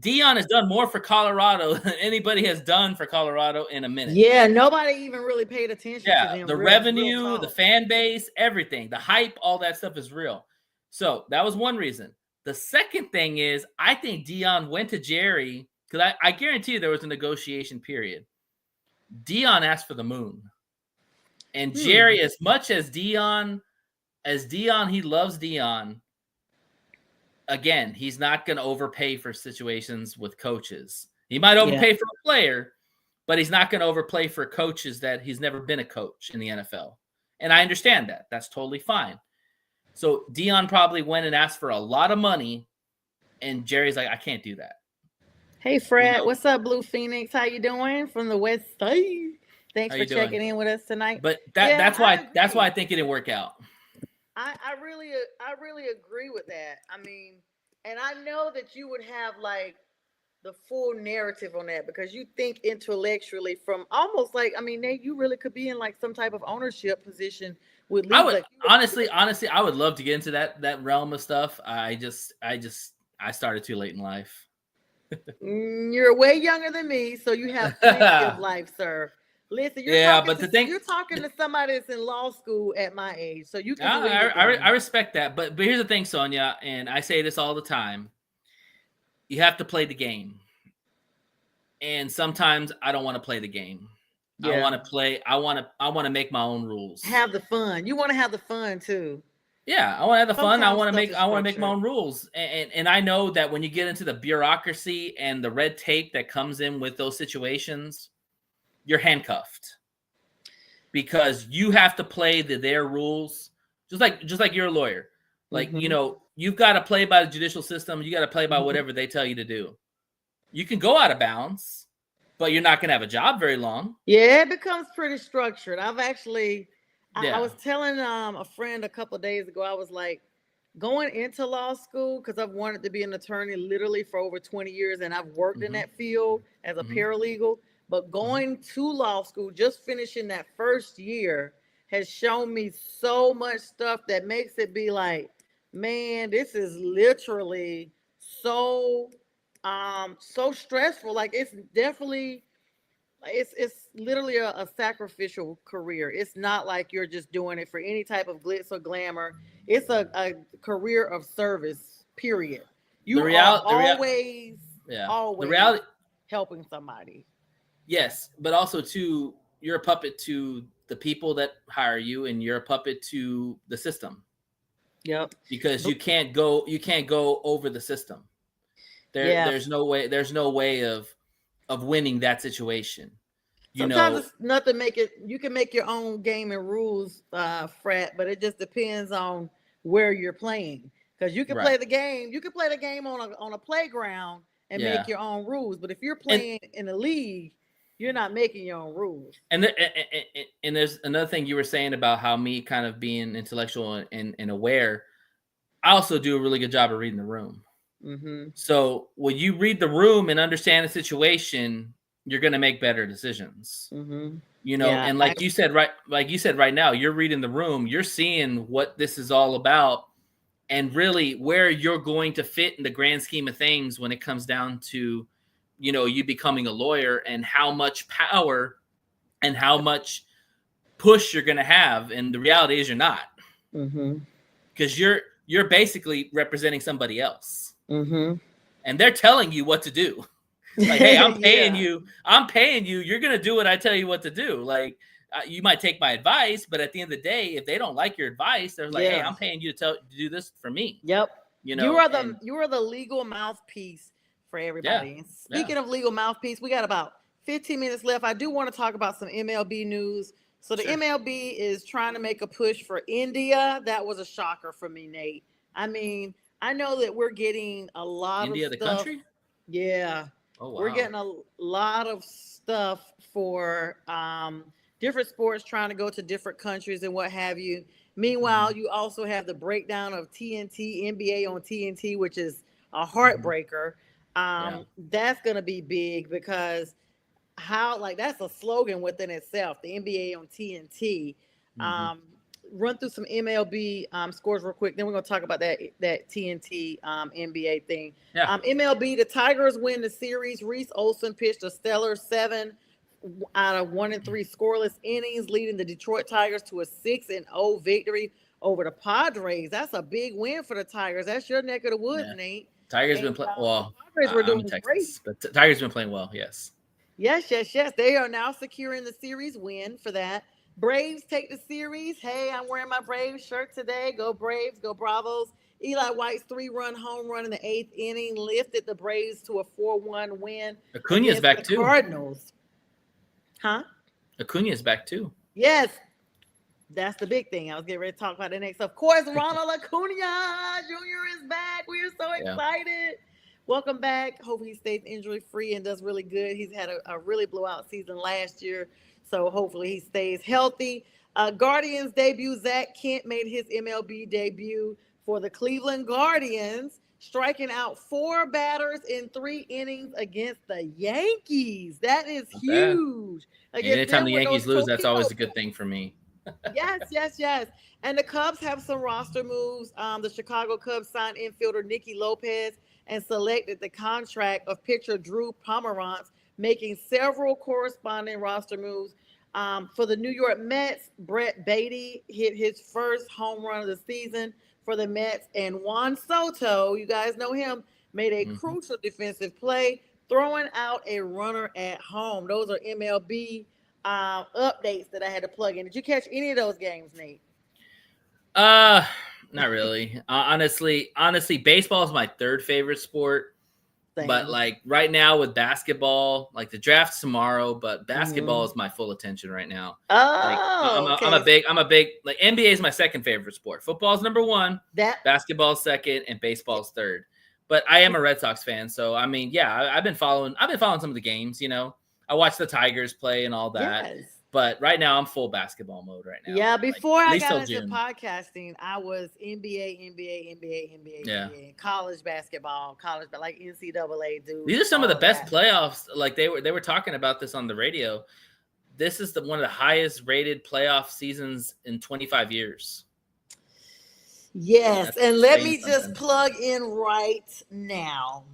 Deion has done more for Colorado than anybody has done for Colorado in a minute. Yeah, nobody even really paid attention to them. The revenue, the fan base, everything, the hype, all that stuff is real. So that was one reason. The second thing is, I think Deion went to Jerry, because I guarantee you there was a negotiation period. Deion asked for the moon. And Jerry, as much as Deion, he loves Deion. Again, he's not going to overpay for situations with coaches. He might overpay for a player, but he's not going to overpay for coaches that he's never been a coach in the NFL. And I understand that. That's totally fine. So Deion probably went and asked for a lot of money, and Jerry's like, I can't do that. Hey, Fred, what's up, Blue Phoenix? How you doing from the West Side? Thanks for checking in with us tonight. But that's why I think it didn't work out. I really agree with that. I mean, and I know that you would have like the full narrative on that, because you think intellectually from almost like, I mean, Nate, you really could be in like some type of ownership position with leagues. I would honestly, I would love to get into that realm of stuff. I started too late in life. You're way younger than me, so you have plenty of life, sir. Listen, you're talking to somebody that's in law school at my age, so you can. I respect that, but here's the thing, Sonia, and I say this all the time: you have to play the game, and sometimes I don't want to play the game. Yeah. I want to play. I want to make my own rules. Have the fun. You want to have the fun too. Yeah, I want to have the fun. I want to make my own rules, and I know that when you get into the bureaucracy and the red tape that comes in with those situations, you're handcuffed, because you have to play their rules, just like you're a lawyer. Like, you've got to play by the judicial system. You got to play by whatever they tell you to do. You can go out of bounds, but you're not going to have a job very long. Yeah, it becomes pretty structured. I was telling a friend a couple of days ago, I was like, going into law school, because I've wanted to be an attorney literally for over 20 years, and I've worked in that field as a paralegal. But going to law school, just finishing that first year, has shown me so much stuff that makes it be like, man, this is literally so stressful. Like, it's definitely, it's literally a sacrificial career. It's not like you're just doing it for any type of glitz or glamour. It's a career of service, period. You are always helping somebody. Yes, but also too, you're a puppet to the people that hire you, and you're a puppet to the system. Yep. Because you can't go over the system. There's no way of winning that situation. Sometimes it's nothing. You can make your own game and rules, Frat, but it just depends on where you're playing. Because you can play the game. You can play the game on a playground and make your own rules. But if you're playing in a league, you're not making your own rules. And there's another thing you were saying about how me kind of being intellectual and aware. I also do a really good job of reading the room. Mm-hmm. So when you read the room and understand the situation, you're going to make better decisions. Mm-hmm. And like you said right now, you're reading the room. You're seeing what this is all about, and really where you're going to fit in the grand scheme of things when it comes down to, you becoming a lawyer, and how much power and how much push you're going to have. And the reality is you're not, because you're basically representing somebody else, and they're telling you what to do. Like, hey, I'm paying you. You're going to do what I tell you what to do. Like, you might take my advice, but at the end of the day, if they don't like your advice, they're like, hey, I'm paying you to do this for me. Yep. You are the legal mouthpiece for everybody. Yeah. And speaking of legal mouthpiece, we got about 15 minutes left. I do want to talk about some MLB news, So the MLB is trying to make a push for India. That was a shocker for me, Nate. I mean, I know that we're getting a lot India, of the stuff. country? Yeah. Oh, wow. We're getting a lot of stuff for different sports trying to go to different countries and what have you. Meanwhile, you also have the breakdown of TNT, NBA on TNT, which is a heartbreaker. That's going to be big because that's a slogan within itself, the NBA on TNT. Run through some MLB scores real quick. Then we're going to talk about that TNT NBA thing. MLB, the Tigers win the series. Reese Olson pitched a stellar 7 out of 1 and 3 scoreless innings, leading the Detroit Tigers to a 6-0 victory over the Padres. That's a big win for the Tigers. That's your neck of the woods, Nate. Tigers been playing well. The Padres were doing great. But Tigers been playing well. Yes. Yes. They are now securing the series win for that. Braves take the series. Hey, I'm wearing my Braves shirt today. Go Braves, go Bravos. Eli White's 3-run home run in the 8th inning lifted the Braves to a 4-1 win. Acuna's back too. Cardinals. Huh? Acuna's back too. Yes. That's the big thing. I was getting ready to talk about the next. Of course, Ronald Acuna Jr. is back. We are so excited. Welcome back. Hope he stays injury free and does really good. He's had a really blowout season last year. So hopefully he stays healthy. Guardians debut, Zach Kent made his MLB debut for the Cleveland Guardians, striking out 4 batters in 3 innings against the Yankees. That is huge. Anytime the Yankees lose, that's always a good thing for me. Yes. And the Cubs have some roster moves. The Chicago Cubs signed infielder Nicky Lopez and selected the contract of pitcher Drew Pomeranz, making several corresponding roster moves. For the New York Mets, Brett Beatty hit his first home run of the season for the Mets, and Juan Soto, you guys know him, made a crucial defensive play, throwing out a runner at home. Those are MLB updates that I had to plug in. Did you catch any of those games, Nate? Not really. Honestly, baseball is my 3rd favorite sport. Same. But like right now with basketball, like the draft's tomorrow, but basketball is my full attention right now. I'm a big like NBA is my 2nd favorite sport. Football's number 1, basketball's 2nd, and baseball's 3rd. But I am a Red Sox fan, so I mean, I've been following some of the games. You know, I watch the Tigers play and all that. Yes. But right now, I'm full basketball mode right now. Yeah, before I got into podcasting, I was NBA, college basketball, like NCAA, dude. These are some of the best playoffs. Like they were talking about this on the radio. This is one of the highest rated playoff seasons in 25 years. Yes, and let me just plug in right now.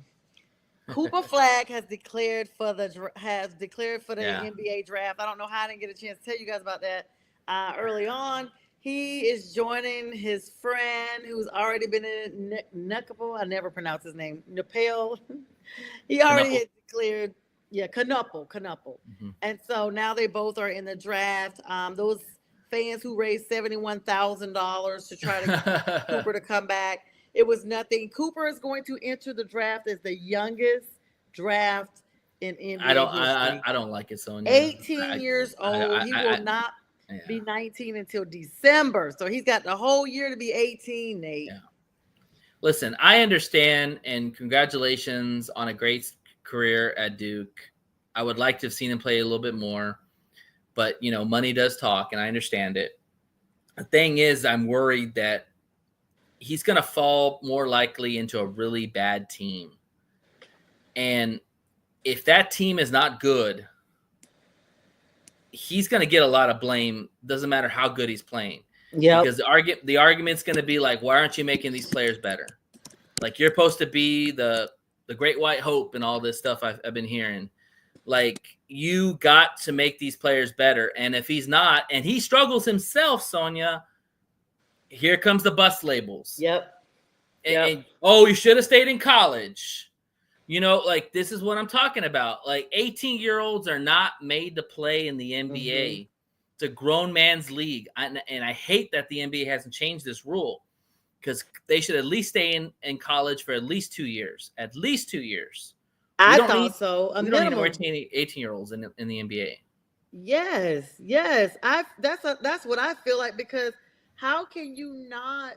Cooper Flagg has declared for the NBA draft. I don't know how I didn't get a chance to tell you guys about that early on. He is joining his friend who's already been in Knuckle. I never pronounce his name. Nepal. He already had declared. Yeah, Knuckle. And so now they both are in the draft. Those fans who raised $71,000 to try to get Cooper to come back. It was nothing. Cooper is going to enter the draft as the youngest draft in NBA history. I don't like it, Sonia. 18 years old. He will not be 19 until December. So he's got the whole year to be 18, Nate. Yeah. Listen, I understand, and congratulations on a great career at Duke. I would like to have seen him play a little bit more. But, you know, money does talk, and I understand it. The thing is, I'm worried that he's going to fall more likely into a really bad team. And if that team is not good, he's going to get a lot of blame. Doesn't matter how good he's playing. Yeah. Because the argument's going to be like, why aren't you making these players better? Like, you're supposed to be the great white hope and all this stuff I've been hearing. Like, you got to make these players better. And if he's not, and he struggles himself, Sonia, here comes the bus labels. Yep. And, you should have stayed in college. You know, like, this is what I'm talking about. Like, 18-year-olds are not made to play in the NBA. It's a grown man's league. And I hate that the NBA hasn't changed this rule, because they should at least stay in college for at least 2 years. At least 2 years. I thought so. We don't need more 18-year-olds in the NBA. Yes. That's what I feel like, because how can you not,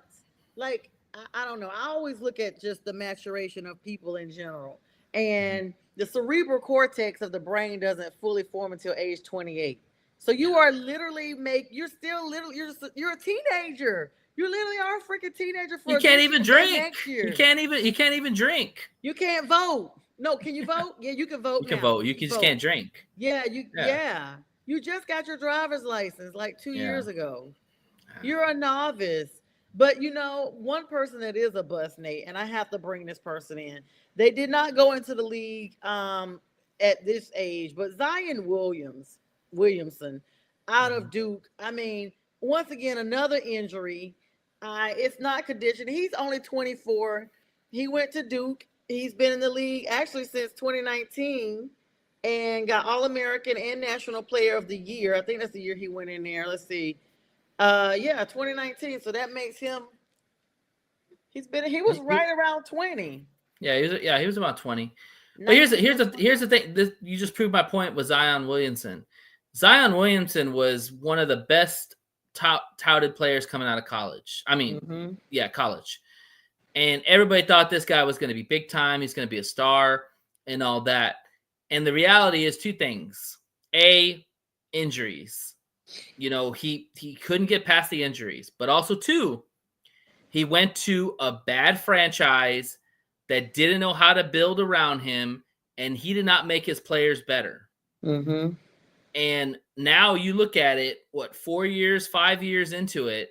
like, I don't know. I always look at just the maturation of people in general. And the cerebral cortex of the brain doesn't fully form until age 28. So you are literally you're still little, you're a teenager. You literally are a freaking teenager You for can't this even year and drink. next year. You can't even drink. You can't vote. No, can you vote? Yeah, you can vote You can now. vote. You just can't drink. Yeah, You just got your driver's license like 2 years ago. You're a novice. But one person that is a bust, Nate, and I have to bring this person in. They did not go into the league at this age, but Zion Williamson out of Duke. I mean, once again, another injury. It's not conditioned. He's only 24. He went to Duke. He's been in the league actually since 2019 and got All-American and National Player of the Year. I think that's the year he went in there. Let's see. 2019. So that makes him. He was right around 20. Yeah, he was about 20. But here's the thing. You just proved my point with Zion Williamson. Zion Williamson was one of the best touted players coming out of college. I mean, college. And everybody thought this guy was going to be big time. He's going to be a star and all that. And the reality is two things. A, injuries. He couldn't get past the injuries. But also, two, he went to a bad franchise that didn't know how to build around him, and he did not make his players better. Mm-hmm. And now you look at it, 4 years, 5 years into it,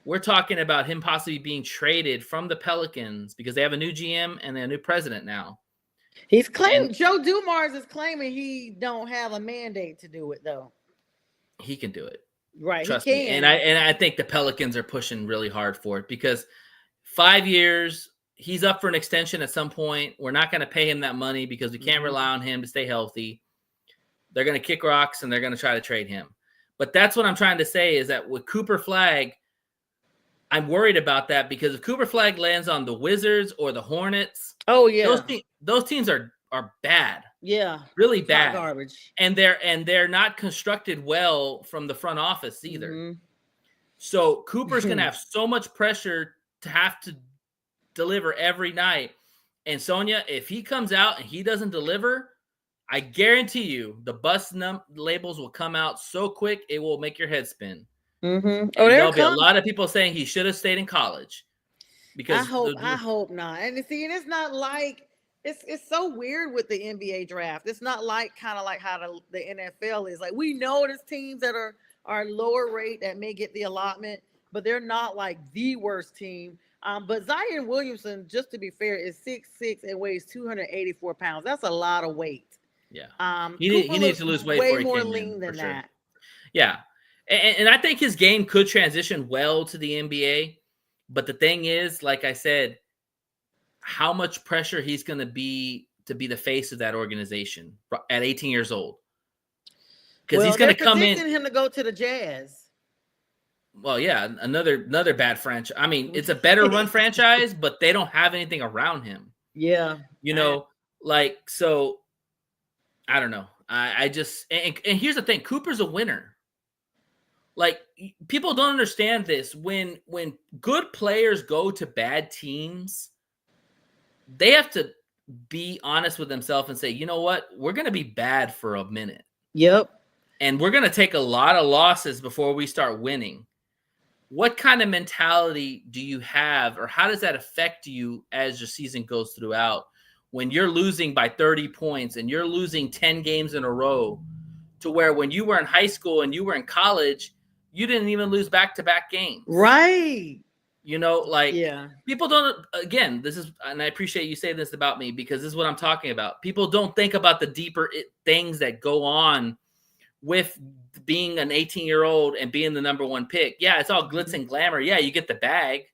we're talking about him possibly being traded from the Pelicans because they have a new GM and a new president now. He's claiming Joe Dumars is claiming he don't have a mandate to do it though. He can do it. Right. Trust he me. can. And I think the Pelicans are pushing really hard for it because 5 years, he's up for an extension at some point. We're not going to pay him that money because we can't rely on him to stay healthy. They're going to kick rocks and they're going to try to trade him. But that's what I'm trying to say is that with Cooper Flagg, I'm worried about that because if Cooper Flagg lands on the Wizards or the Hornets, those teams are bad. Yeah, really bad, garbage, and they're not constructed well from the front office either. Mm-hmm. So Cooper's gonna have so much pressure to have to deliver every night. And Sonia, if he comes out and he doesn't deliver, I guarantee you the bust labels will come out so quick it will make your head spin. Mm-hmm. There'll be a lot of people saying he should have stayed in college. Because I hope not. And it's not like it's so weird with the NBA draft. It's not like kind of like how the NFL is. Like we know there's teams that are lower rate that may get the allotment, but they're not like the worst team. But Zion Williamson, just to be fair, is 6'6" and weighs 284 pounds. That's a lot of weight. Yeah. He needs to lose weight. Way more lean than that. Yeah. And I think his game could transition well to the NBA. But the thing is, like I said, how much pressure he's going to be the face of that organization at 18 years old. Because he's going to come in. Him to go to the Jazz. Well, yeah, another bad franchise. I mean, it's a better run franchise, but they don't have anything around him. Yeah. So I don't know. I just and here's the thing, Cooper's a winner. Like people don't understand this. When good players go to bad teams, they have to be honest with themselves and say, you know what? We're going to be bad for a minute. Yep. And we're going to take a lot of losses before we start winning. What kind of mentality do you have, or how does that affect you as your season goes throughout when you're losing by 30 points and you're losing 10 games in a row, to where when you were in high school and you were in college, you didn't even lose back-to-back games. Right. People don't, again, this is, and I appreciate you saying this about me because this is what I'm talking about. People don't think about the deeper things that go on with being an 18-year-old and being the number one pick. Yeah, it's all glitz and glamour. Yeah, you get the bag.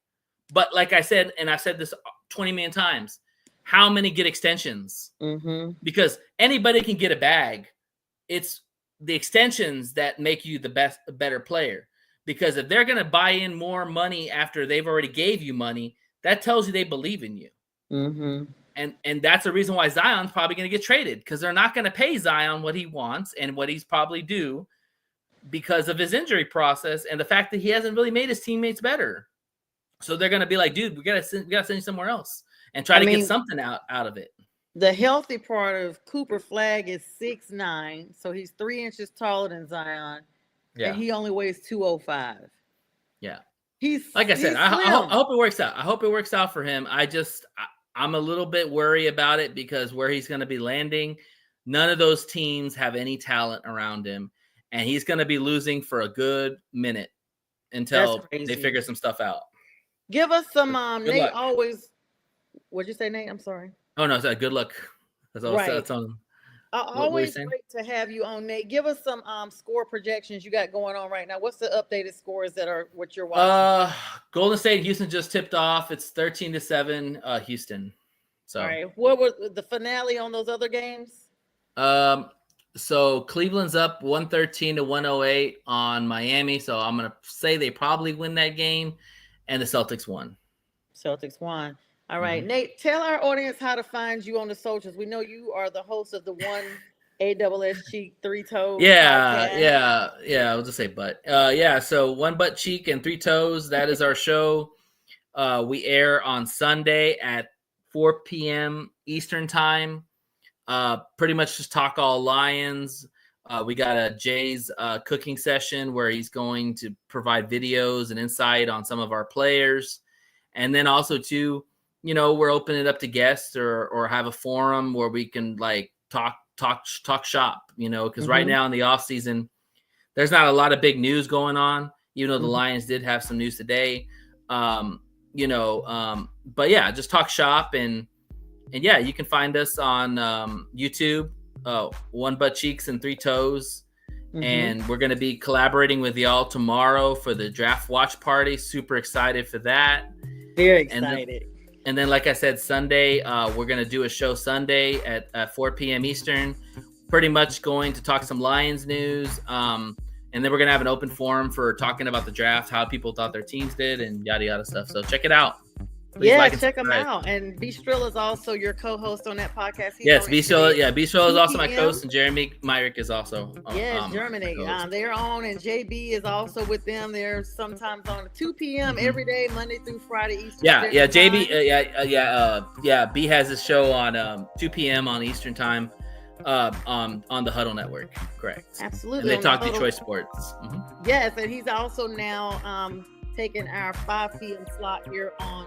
But like I said, and I've said this 20 million times, how many get extensions? Mm-hmm. Because anybody can get a bag. It's the extensions that make you the better player. Because if they're going to buy in more money after they've already gave you money, that tells you they believe in you. Mm-hmm. And that's the reason why Zion's probably going to get traded, because they're not going to pay Zion what he wants and what he's probably due because of his injury process and the fact that he hasn't really made his teammates better. So they're going to be like, dude, we got to send you somewhere else and try to get something out of it. The healthy part of Cooper Flagg is 6'9", so he's 3 inches taller than Zion, and he only weighs 205. Yeah. He's like I said, I hope it works out. I hope it works out for him. I'm a little bit worried about it because where he's going to be landing, none of those teams have any talent around him. And he's going to be losing for a good minute until they figure some stuff out. Give us some Nate luck. always. What'd you say, Nate? I'm sorry. Oh, no, good luck. That's all. Right. That's on. Always great to have you on, Nate. Give us some score projections you got going on right now. What's the updated scores that are what you're watching? Golden State, Houston just tipped off. It's 13-7, Houston. So, all right. What was the finale on those other games? So Cleveland's up 113-108 on Miami. So I'm gonna say they probably win that game, and the Celtics won. Celtics won. All right, Nate, tell our audience how to find you on the socials. We know you are the host of the One ASS Cheek 3 Toes. Yeah. I'll just say butt. So One Butt Cheek and 3 Toes. That is our show. We air on Sunday at 4 p.m. Eastern time. Pretty much just talk all Lions. We got a Jay's cooking session where he's going to provide videos and insight on some of our players. And then also too, we're opening it up to guests or have a forum where we can like talk shop, because right now in the off season, there's not a lot of big news going on, even though the Lions did have some news today. But yeah, just talk shop and yeah, you can find us on YouTube, One Butt Cheeks and 3 Toes. And we're going to be collaborating with y'all tomorrow for the draft watch party. Super excited for that. Very excited. And then, like I said, Sunday, we're going to do a show Sunday at 4 p.m. Eastern, pretty much going to talk some Lions news. And then we're going to have an open forum for talking about the draft, how people thought their teams did, and yada, yada stuff. So check it out. Please check them out. And Bistril is also your co-host on that podcast. Yes, Bistril is also my co-host, and Jeremy Myrick is also. Germany. They're on, and JB is also with them. They're sometimes on 2 p.m. every day, Monday through Friday Eastern. JB. B has his show on 2 p.m. on Eastern time, on the Huddle Network. Correct. Absolutely. And they talk Detroit sports. Yes, and he's also now taking our 5 p.m. slot here on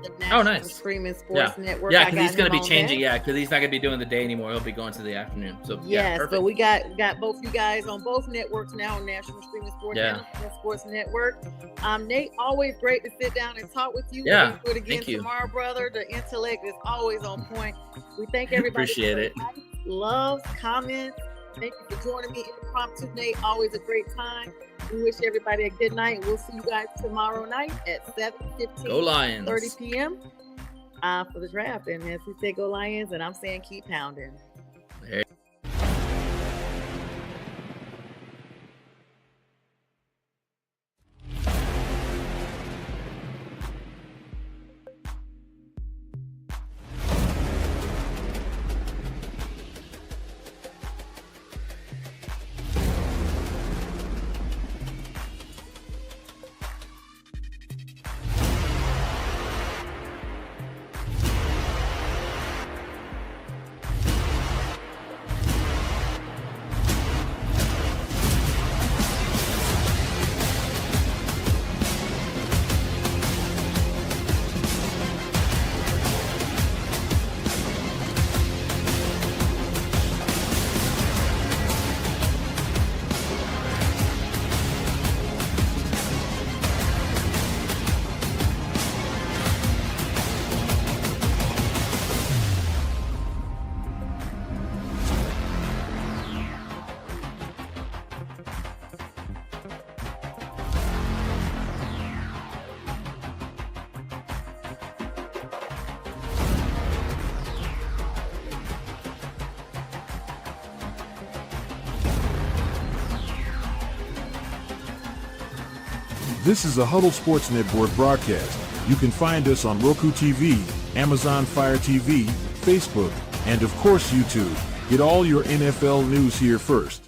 the National Streaming Sports Network. Yeah, because he's going to be changing. Yeah, because he's not going to be doing the day anymore. He'll be going to the afternoon. So but we got both you guys on both networks now on National Streaming Sports and Sports Network. Nate, always great to sit down and talk with you. Yeah, we'll do it again tomorrow, brother. The intellect is always on point. We thank everybody. Appreciate it. Love, comments. Thank you for joining me impromptu, Nate. Always a great time. We wish everybody a good night. We'll see you guys tomorrow night at 7:15. Go Lions. 30 p.m. For the draft. And as we say, go Lions, and I'm saying keep pounding. This is a Huddle Sports Network broadcast. You can find us on Roku TV, Amazon Fire TV, Facebook, and of course YouTube. Get all your NFL news here first.